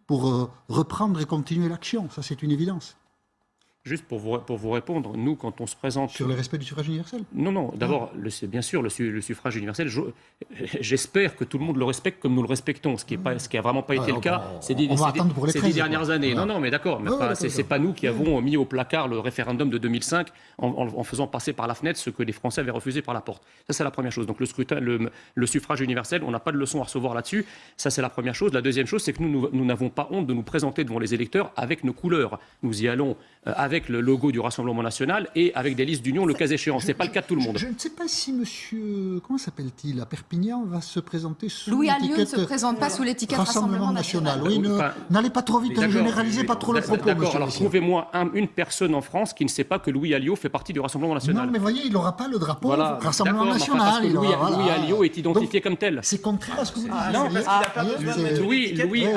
pour reprendre et continuer l'action. Ça, c'est une évidence. Juste pour vous répondre, nous, quand on se présente... Sur le respect du suffrage universel? Non, d'abord, bien sûr, le suffrage universel, j'espère que tout le monde le respecte comme nous le respectons, ce qui n'a vraiment pas été le cas ces 10 dernières années. Voilà. Non, mais d'accord, c'est pas nous qui avons mis au placard le référendum de 2005 en faisant passer par la fenêtre ce que les Français avaient refusé par la porte. Ça, c'est la première chose. Donc le suffrage universel, on n'a pas de leçon à recevoir là-dessus. Ça, c'est la première chose. La deuxième chose, c'est que nous n'avons pas honte de nous présenter devant les électeurs avec nos couleurs. Nous y allons avec le logo du Rassemblement national et avec des listes d'union le cas échéant. Ce n'est pas le cas de tout le monde. Je ne sais pas si monsieur, comment s'appelle-t-il, à Perpignan, va se présenter sous Louis l'étiquette... Alliot ne se présente pas sous l'étiquette Rassemblement national. Oui, n'allez pas trop vite, ne généralisez pas trop le propos, d'accord, alors trouvez-moi une personne en France qui ne sait pas que Louis Alliot fait partie du Rassemblement national. Non, mais voyez, il n'aura pas le drapeau voilà, Rassemblement national. Parce que Louis Alliot est identifié comme tel. C'est contraire à ce que vous dites. Louis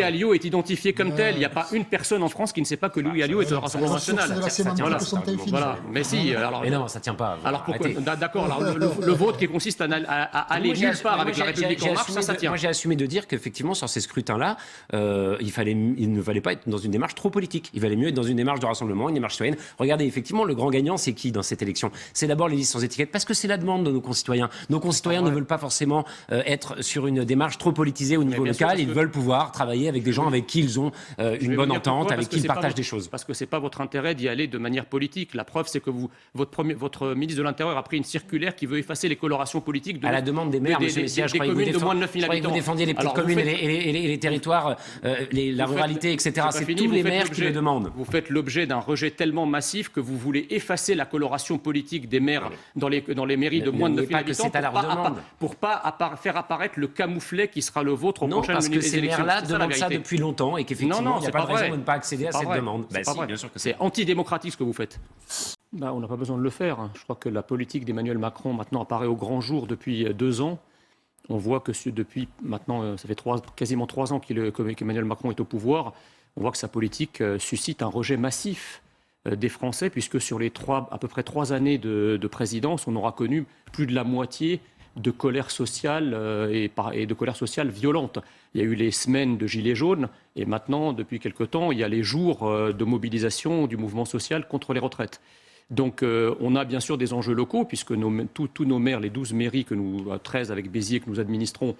Alliot est identifié comme tel. Il n'y a pas une personne en France qui ne sait pas que Louis Alliot est le Rassemblement national. Voilà. Mais si. Mais non, ça tient pas. Alors pourquoi? D'accord. Alors le vote qui consiste à aller nulle part avec la République en marche, ça tient. Moi, j'ai assumé de dire qu'effectivement, sur ces scrutins-là, il ne fallait pas être dans une démarche trop politique. Il valait mieux être dans une démarche de rassemblement, une démarche citoyenne. Regardez, effectivement, le grand gagnant, c'est qui dans cette élection? C'est d'abord les listes sans étiquette, parce que c'est la demande de nos concitoyens. Nos concitoyens ne veulent pas forcément être sur une démarche trop politisée au niveau local. Ils veulent pouvoir travailler avec des gens avec qui ils ont une bonne entente, avec qui ils partagent des choses. Parce que c'est pas votre intérêt d'y aller de manière politique. La preuve, c'est que votre ministre de l'Intérieur a pris une circulaire qui veut effacer les colorations politiques à la demande des maires, monsieur Messia, je croyais que vous défendiez les petites communes et les territoires, la ruralité, etc. C'est tous les maires qui le demandent. Vous faites l'objet d'un rejet tellement massif que vous voulez effacer la coloration politique des maires dans les mairies de moins de 9 000 habitants pour pas faire apparaître le camouflet qui sera le vôtre au prochain élection. Non, parce que ces maires-là demandent ça depuis longtemps et qu'effectivement, il n'y a pas de raison de ne pas accéder à cette demande. C'est antidémocratique ce que vous faites. On n'a pas besoin de le faire. Je crois que la politique d'Emmanuel Macron maintenant apparaît au grand jour depuis 2 ans. On voit que depuis maintenant, ça fait quasiment 3 ans qu'Emmanuel Macron est au pouvoir. On voit que sa politique suscite un rejet massif des Français, puisque sur les à peu près 3 années de présidence, on aura connu plus de la moitié de colère sociale et de colère sociale violente. Il y a eu les semaines de gilets jaunes et maintenant, depuis quelque temps, il y a les jours de mobilisation du mouvement social contre les retraites. Donc on a bien sûr des enjeux locaux, puisque tous nos maires, les 12 mairies, 13 avec Béziers que nous administrons,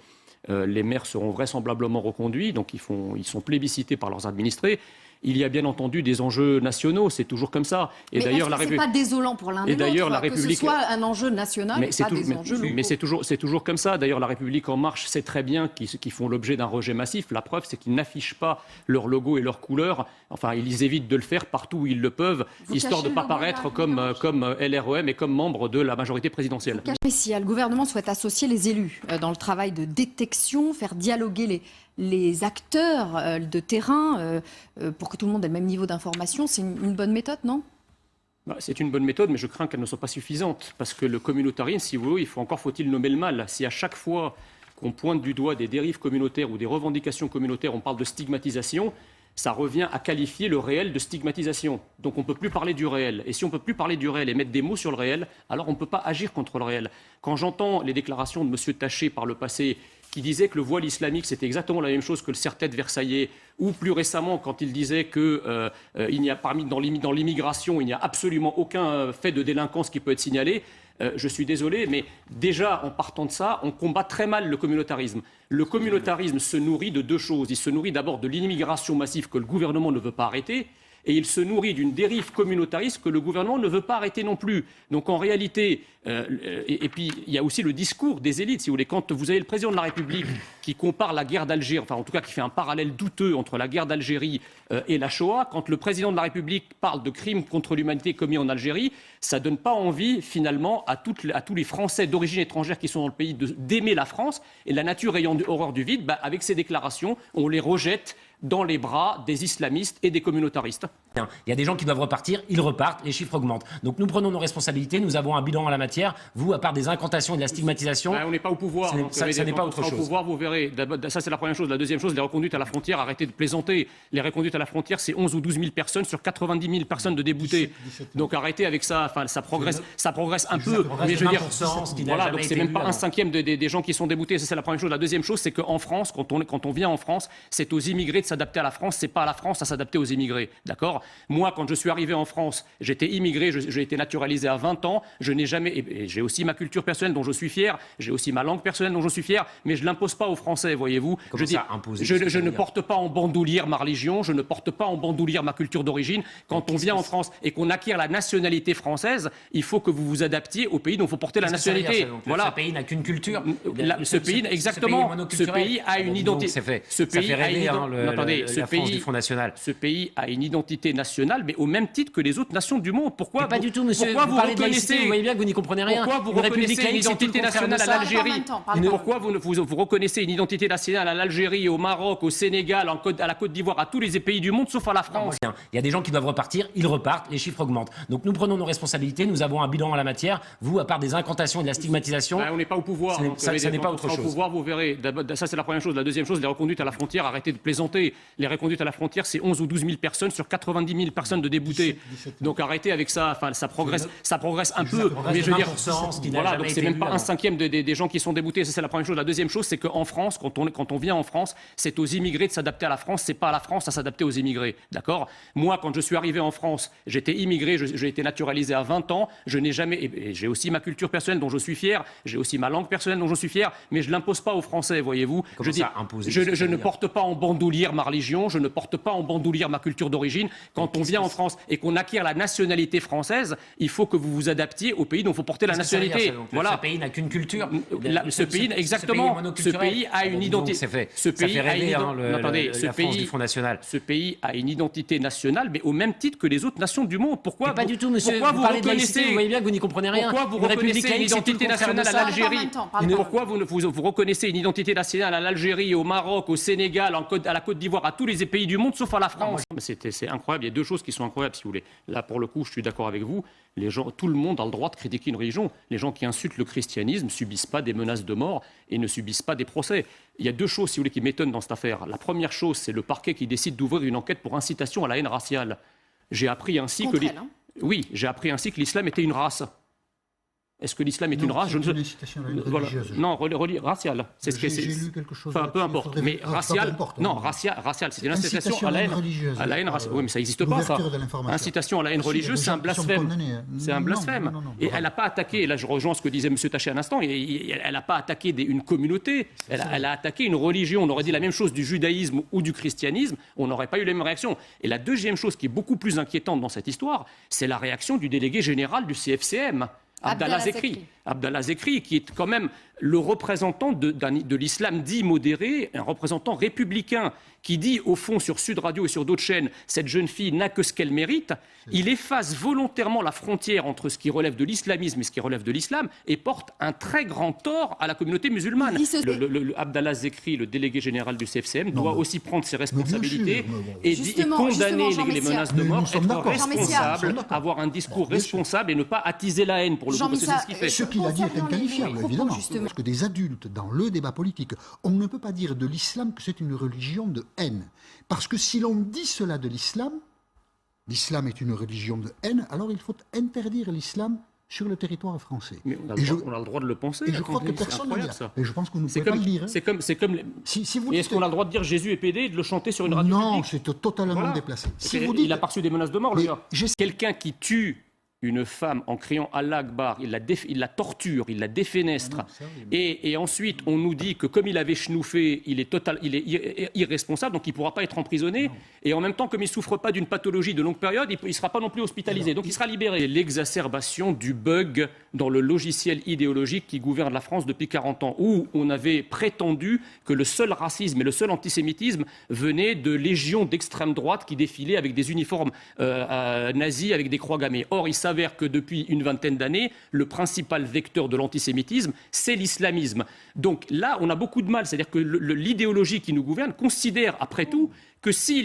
les maires seront vraisemblablement reconduits, donc ils sont plébiscités par leurs administrés. Il y a bien entendu des enjeux nationaux, c'est toujours comme ça. Et d'ailleurs, la République. C'est pas désolant pour l'un et l'autre que ce soit un enjeu national et pas des enjeux locaux. Mais c'est toujours comme ça. D'ailleurs, la République en marche sait très bien qu'ils font l'objet d'un rejet massif. La preuve, c'est qu'ils n'affichent pas leur logo et leur couleur. Enfin, ils évitent de le faire partout où ils le peuvent, histoire de ne pas paraître comme LREM et comme membre de la majorité présidentielle. Si le gouvernement souhaite associer les élus dans le travail de détection, faire dialoguer les acteurs de terrain pour que tout le monde ait le même niveau d'information, c'est une bonne méthode, non? C'est une bonne méthode, mais je crains qu'elle ne soit pas suffisante. Parce que le communautarisme, si vous voulez, faut-il nommer le mal. Si à chaque fois qu'on pointe du doigt des dérives communautaires ou des revendications communautaires, on parle de stigmatisation, ça revient à qualifier le réel de stigmatisation. Donc on ne peut plus parler du réel. Et si on ne peut plus parler du réel et mettre des mots sur le réel, alors on ne peut pas agir contre le réel. Quand j'entends les déclarations de M. Taché par le passé, qui disait que le voile islamique, c'était exactement la même chose que le serre-tête versaillais, ou plus récemment, quand il disait que dans l'immigration, il n'y a absolument aucun fait de délinquance qui peut être signalé, je suis désolé, mais déjà, en partant de ça, on combat très mal le communautarisme. Le communautarisme se nourrit de 2 choses. Il se nourrit d'abord de l'immigration massive que le gouvernement ne veut pas arrêter, et il se nourrit d'une dérive communautariste que le gouvernement ne veut pas arrêter non plus. Donc en réalité, et puis il y a aussi le discours des élites, si vous voulez. Quand vous avez le président de la République qui compare la guerre d'Algérie, enfin en tout cas qui fait un parallèle douteux entre la guerre d'Algérie et la Shoah, quand le président de la République parle de crimes contre l'humanité commis en Algérie, ça ne donne pas envie finalement à tous les Français d'origine étrangère qui sont dans le pays d'aimer la France. Et la nature ayant horreur du vide, avec ces déclarations, on les rejette dans les bras des islamistes et des communautaristes. Il y a des gens qui doivent repartir, ils repartent, les chiffres augmentent. Donc nous prenons nos responsabilités, nous avons un bilan à la matière. Vous, à part des incantations et de la stigmatisation, on n'est pas au pouvoir. ça n'est pas autre Quand on sera chose. au pouvoir, vous verrez. Ça, c'est la première chose. La deuxième chose, les reconduites à la frontière, arrêtez de plaisanter. Les reconduites à la frontière, c'est 11 ou 12 000 personnes sur 90 000 personnes de déboutés. 17 Donc arrêtez avec ça. Enfin, ça progresse un peu. progresse Mais je veux dire, 20%, ce qui n'a voilà, jamais donc c'est été même vu pas avant. un cinquième des gens qui sont déboutés. Ça, c'est la première chose. La deuxième chose, c'est qu'en France, quand on vient en France, c'est aux immigrés de s'adapter à la France. C'est pas à la France à s'adapter aux immigrés. D'accord ? Moi, quand je suis arrivé en France, j'étais immigré, j'ai été naturalisé à 20 ans. Je n'ai jamais, et j'ai aussi ma culture personnelle dont je suis fier. J'ai aussi ma langue personnelle dont je suis fier. Mais je l'impose pas aux Français, voyez-vous. Comment Je ça, imposer, je qu'est-ce que ça ne veut dire porte pas en bandoulière ma religion. Je ne porte pas en bandoulière ma culture d'origine. Quand on vient en France et qu'on acquiert la nationalité française, il faut que vous vous adaptiez au pays dont il faut porter la Qu'est-ce que ça veut dire, nationalité. ça, donc, Voilà. Ce pays n'a qu'une culture. Ce pays, exactement. Ce pays a une identité. Ça fait pays a rêver une attendez, la France du Front National. Ce pays a une identité nationale, mais au même titre que les autres nations du monde. Pourquoi Mais pas du tout, monsieur. Pourquoi vous parlez de laïcité, reconnaissez vous voyez bien que vous n'y comprenez rien. Pourquoi vous Une république reconnaissez une laïque, c'est tout le identité contraire de nationale à ça. l'Algérie Parlez pas en même temps. Pourquoi vous reconnaissez une identité nationale à l'Algérie, au Maroc, au Sénégal, à la Côte d'Ivoire, à tous les pays du monde, sauf à la France? Il y a des gens qui doivent repartir, ils repartent, les chiffres augmentent. Donc nous prenons nos responsabilités, nous avons un bilan à la matière. Vous, à part des incantations et de la stigmatisation, On n'est pas au pouvoir. ça n'est pas autre Quand on sera chose. au pouvoir, vous verrez. Ça, c'est la première chose. La deuxième chose, les reconduites à la frontière, arrêtez de plaisanter. Les reconduites à la frontière, c'est 11 ou 12 000 personnes sur 90 000 personnes de déboutés. 17 Donc arrêtez avec ça. Enfin, ça progresse un peu. progresse Mais je veux dire, 20%, ce qui n'a voilà, jamais donc c'est été même vu pas avant. un cinquième des gens qui sont déboutés. Ça, c'est la première chose. La deuxième chose, c'est qu'en France, quand on vient en France, c'est aux immigrés de s'adapter à la France. C'est pas à la France à s'adapter aux immigrés. D'accord ? Moi, quand je suis arrivé en France, j'étais immigré, j'ai été naturalisé à 20 ans. Je n'ai jamais, et j'ai aussi ma culture personnelle dont je suis fier. J'ai aussi ma langue personnelle dont je suis fier. Mais je l'impose pas aux Français, voyez-vous. Comment Je ça, imposer, je qu'est-ce que ça ne veut dire porte pas en bandoulière ma religion. Je ne porte pas en bandoulière ma culture d'origine. Quand on vient en France et qu'on acquiert la nationalité française, il faut que vous vous adaptiez au pays dont il faut porter la Qu'est-ce que ça veut dire, nationalité. ça, donc, Voilà. Ce pays n'a qu'une culture. Ce pays, exactement. Ce pays a une identité. Ça fait pays a rêver une attendez, la France du Front National. Ce pays a une identité nationale, mais au même titre que les autres nations du monde. Pourquoi Mais pas du tout, monsieur. Pourquoi vous vous parlez de laïcité, reconnaissez vous voyez bien que vous n'y comprenez rien. Pourquoi vous Une république reconnaissez une laïque, c'est tout le identité contraire de nationale à ça. l'Algérie Parlez pas en même temps, parlez pas. Pourquoi vous reconnaissez une identité nationale à l'Algérie, au Maroc, au Sénégal, à la Côte d'Ivoire, à tous les pays du monde, sauf à la France? C'est incroyable. Il y a deux choses qui sont incroyables, si vous voulez. Là, pour le coup, je suis d'accord avec vous. Tout le monde a le droit de critiquer une religion. Les gens qui insultent le christianisme ne subissent pas des menaces de mort et ne subissent pas des procès. Il y a deux choses, si vous voulez, qui m'étonnent dans cette affaire. La première chose, c'est le parquet qui décide d'ouvrir une enquête pour incitation à la haine raciale. J'ai appris ainsi Contre que elle, hein. oui, j'ai appris ainsi que l'islam était une race. Est-ce que l'islam est une race? C'est une incitation à la haine Voilà. religieuse. Non, raciale. C'est ce que c'est. J'ai lu quelque chose. Enfin, peu là-dessus, importe. faudrait- Mais peu raciale, importe, non, hein. raciale, c'est une incitation à la haine religieuse. à la haine raciale. Oui, mais ça n'existe pas, ça. L'ouverture de l'information. Incitation à la haine Ah, si, il y a religieuse, des c'est un gens qui sont blasphème. condamnés, hein. C'est un Non, blasphème. non, non, Et non. elle n'a pas attaqué, et là je rejoins ce que disait M. Taché à l'instant, elle n'a pas attaqué une communauté, elle a attaqué une religion. On aurait dit la même chose du judaïsme ou du christianisme, on n'aurait pas eu la même réaction. Et la deuxième chose qui est beaucoup plus inquiétante dans cette histoire, c'est la réaction du délégué général du CFCM. Abdallah Zekri. Abdallah Zekri, qui est quand même le représentant de l'islam dit modéré, un représentant républicain, qui dit au fond sur Sud Radio et sur d'autres chaînes, cette jeune fille n'a que ce qu'elle mérite. Il efface volontairement la frontière entre ce qui relève de l'islamisme et ce qui relève de l'islam et porte un très grand tort à la communauté musulmane. Abdallah Zekri, le délégué général du CFCM, doit aussi prendre ses responsabilités mais bon. et Justement, condamner Jean les Messia. menaces de Mais mort, nous sommes être d'accord. Jean Messia. responsable, avoir un discours Bien sûr. responsable et ne pas attiser la haine pour le Jean coup, parce que c'est Messia, ce qu'il fait. Ce qu'il a dit est Concernant les inqualifiable, propos, évidemment. justement. Parce que des adultes, dans le débat politique, on ne peut pas dire de l'islam que c'est une religion de haine. Parce que si l'on dit cela de l'islam, l'islam est une religion de haine, alors il faut interdire l'islam sur le territoire français. Mais on a, on a le droit de le penser. Et je crois que attendez, c'est personne ne le incroyable, dit. ça. Et je pense que vous ne C'est pouvez pas comme, le dire. hein. c'est comme Si vous et dites... est-ce qu'on a le droit de dire Jésus est pédé et de le chanter sur une radio Non, publique c'est totalement Voilà. déplacé. Si Il vous a dites... pas reçu des menaces de mort, le Mais gars. j'essaie- Quelqu'un qui tue une femme en criant Allah Akbar, il la torture, il la défenestre, Ah non, c'est horrible. et ensuite on nous dit que comme il avait schnouffé, il est irresponsable, donc il ne pourra pas être emprisonné, et en même temps, comme il ne souffre pas d'une pathologie de longue période, il ne sera pas non plus hospitalisé, donc il sera libéré. L'exacerbation du bug dans le logiciel idéologique qui gouverne la France depuis 40 ans, où on avait prétendu que le seul racisme et le seul antisémitisme venaient de légions d'extrême droite qui défilaient avec des uniformes nazis avec des croix gammées. Or, il s'avère que depuis une vingtaine d'années, le principal vecteur de l'antisémitisme, c'est l'islamisme. Donc là, on a beaucoup de mal. C'est-à-dire que l'idéologie qui nous gouverne considère, après tout, que si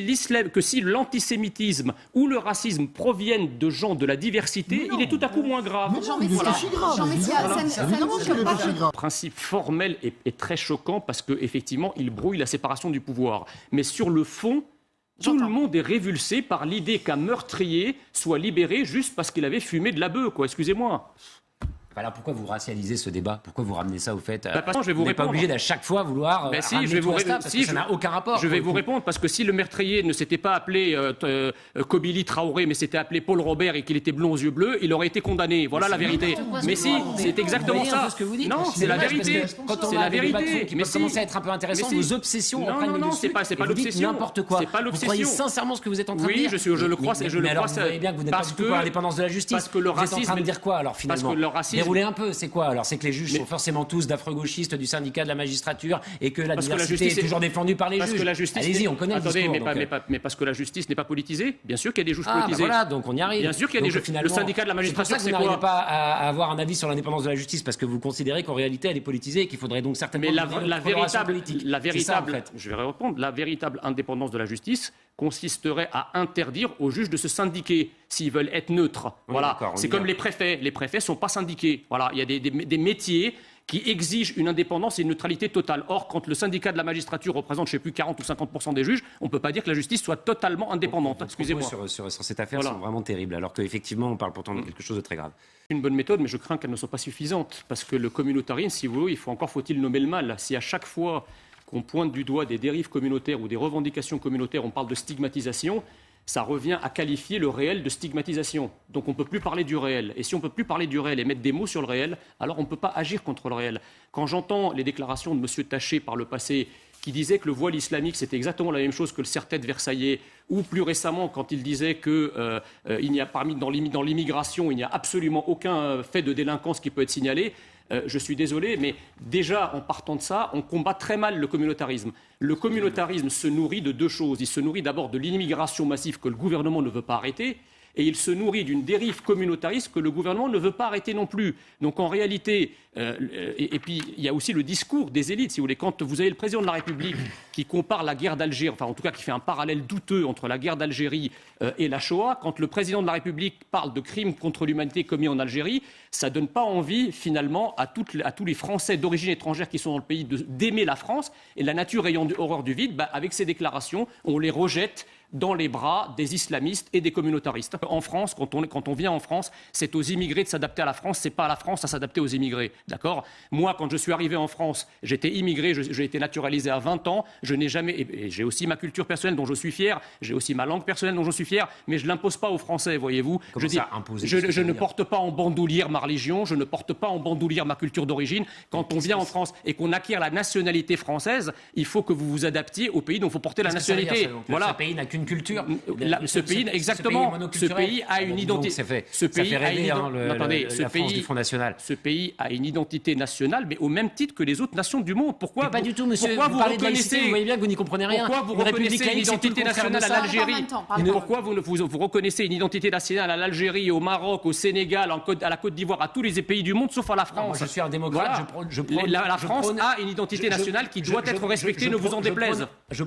l'antisémitisme ou le racisme proviennent de gens de la diversité, il est tout à coup moins grave. Mais non, il est aussi grave. Jean Messia, ça ne Évidemment choque qu'il est pas. aussi grave. Le principe formel est très choquant parce qu'effectivement, il brouille la séparation du pouvoir. Mais sur le fond, tout le monde est révulsé par l'idée qu'un meurtrier soit libéré juste parce qu'il avait fumé de la bœuf, quoi. Excusez-moi. Alors pourquoi vous racialisez ce débat? Pourquoi vous ramenez ça au fait parce que je vais vous On n'est pas répondre. obligé d'à chaque fois vouloir Mais si, ramener je vais tout vous à cela, ré- parce si, que ça n'a aucun rapport. Je vais pour vous le coup. répondre parce que si le meurtrier ne s'était pas appelé Kobili Traoré, mais s'était appelé Paul Robert et qu'il était blond aux yeux bleus, il aurait été condamné. Voilà la vérité. Mais si, c'est exactement ça. Non, c'est la vérité. Quand on C'est a la des débats vérité. qui peuvent commencer à être un peu intéressants, Mais si. vos obsessions Non, reprennent non, le non, dessus. c'est pas et vous dites l'obsession. n'importe quoi. C'est pas Vous l'obsession. croyez sincèrement ce que vous êtes en train de Oui, dire? je le crois. Mais alors, vous voyez bien que vous n'êtes pas du tout pour l'indépendance de la justice. Parce que le Vous êtes en racisme. train de dire quoi alors finalement? Parce que le racisme. Déroulez un peu, c'est quoi alors? C'est que les juges sont forcément tous d'affro-gauchistes du syndicat de la magistrature et que la Parce que la diversité justice est est- toujours défendue par les Parce juges. que la justice. Allez-y, on connaît Attendez, le discours. mais parce que la justice n'est pas politisée. Bien sûr qu'il y a des juges Ah, bah politisés. voilà, donc on y arrive. Bien sûr qu'il y a Donc, des juges. finalement, Le syndicat de la magistrature, c'est c'est pour ça que vous quoi n'arrivez pas à avoir un avis sur l'indépendance de la justice parce que vous considérez qu'en réalité elle est politisée et qu'il faudrait donc certainement. Mais la donner une coloration politique. C'est ça, en fait. je vais répondre, la véritable indépendance de la justice consisterait à interdire aux juges de se syndiquer s'ils veulent être neutres. Oui, Voilà, d'accord, on c'est y comme vient. les préfets. Les préfets sont pas syndiqués. Voilà, il y a des métiers qui exigent une indépendance et une neutralité totale. Or, quand le syndicat de la magistrature représente, je ne sais plus, 40 ou 50% des juges, on ne peut pas dire que la justice soit totalement indépendante. Vos Excusez-moi. propos sur cette affaire Voilà. sont vraiment terribles, alors qu'effectivement on parle pourtant de quelque chose de très grave. C'est une bonne méthode, mais je crains qu'elle ne soit pas suffisante. Parce que le communautarisme, si vous voulez, faut-il nommer le mal. Si à chaque fois qu'on pointe du doigt des dérives communautaires ou des revendications communautaires, on parle de stigmatisation, ça revient à qualifier le réel de stigmatisation. Donc on ne peut plus parler du réel. Et si on ne peut plus parler du réel et mettre des mots sur le réel, alors on ne peut pas agir contre le réel. Quand j'entends les déclarations de M. Taché par le passé, qui disait que le voile islamique, c'était exactement la même chose que le serre-tête versaillais, ou plus récemment, quand il disait que il n'y a dans l'immigration, il n'y a absolument aucun fait de délinquance qui peut être signalé, je suis désolé, mais déjà, en partant de ça, on combat très mal le communautarisme. Le communautarisme se nourrit de deux choses. Il se nourrit d'abord de l'immigration massive que le gouvernement ne veut pas arrêter, et il se nourrit d'une dérive communautariste que le gouvernement ne veut pas arrêter non plus. Donc en réalité, et puis il y a aussi le discours des élites, si vous voulez. Quand vous avez le président de la République qui compare la guerre d'Algérie, enfin en tout cas qui fait un parallèle douteux entre la guerre d'Algérie et la Shoah, quand le président de la République parle de crimes contre l'humanité commis en Algérie, ça ne donne pas envie finalement à tous les Français d'origine étrangère qui sont dans le pays d'aimer la France. Et la nature ayant horreur du vide, avec ces déclarations, on les rejette dans les bras des islamistes et des communautaristes. En France, quand on vient en France, c'est aux immigrés de s'adapter à la France, c'est pas à la France à s'adapter aux immigrés. D'accord ? Moi, quand je suis arrivé en France, j'étais immigré, j'ai été naturalisé à 20 ans, je n'ai jamais, et j'ai aussi ma culture personnelle dont je suis fier, j'ai aussi ma langue personnelle dont je suis fier, mais je l'impose pas aux Français, voyez-vous. Comment ça, imposer, je qu'est-ce que ça ne veut dire porte pas en bandoulière ma religion, je ne porte pas en bandoulière ma culture d'origine. Quand on vient en France et qu'on acquiert la nationalité française, il faut que vous vous adaptiez au pays dont il faut porter la Qu'est-ce que ça veut nationalité. dire, ça ? Donc, Voilà. Ce pays n'a qu'une culture. Ce pays, exactement. Ce pays a une identité. Ça fait rêver, la France du Front National. Ce pays a une identité nationale, mais au même titre que les autres nations du monde. Pourquoi Mais pas du tout, monsieur. Pourquoi vous parlez de laïcité, vous voyez bien que vous n'y comprenez rien. Pourquoi vous Une république reconnaissez une laïque, c'est tout le identité contraire de nationale à ça. l'Algérie Parle pas. Pourquoi vous reconnaissez une identité nationale à l'Algérie, au Maroc, au Sénégal, à la Côte d'Ivoire, à tous les pays du monde, sauf à la France? Moi, je suis un démocrate. Voilà. La France a une identité nationale qui doit être respectée, ne vous en déplaise. Je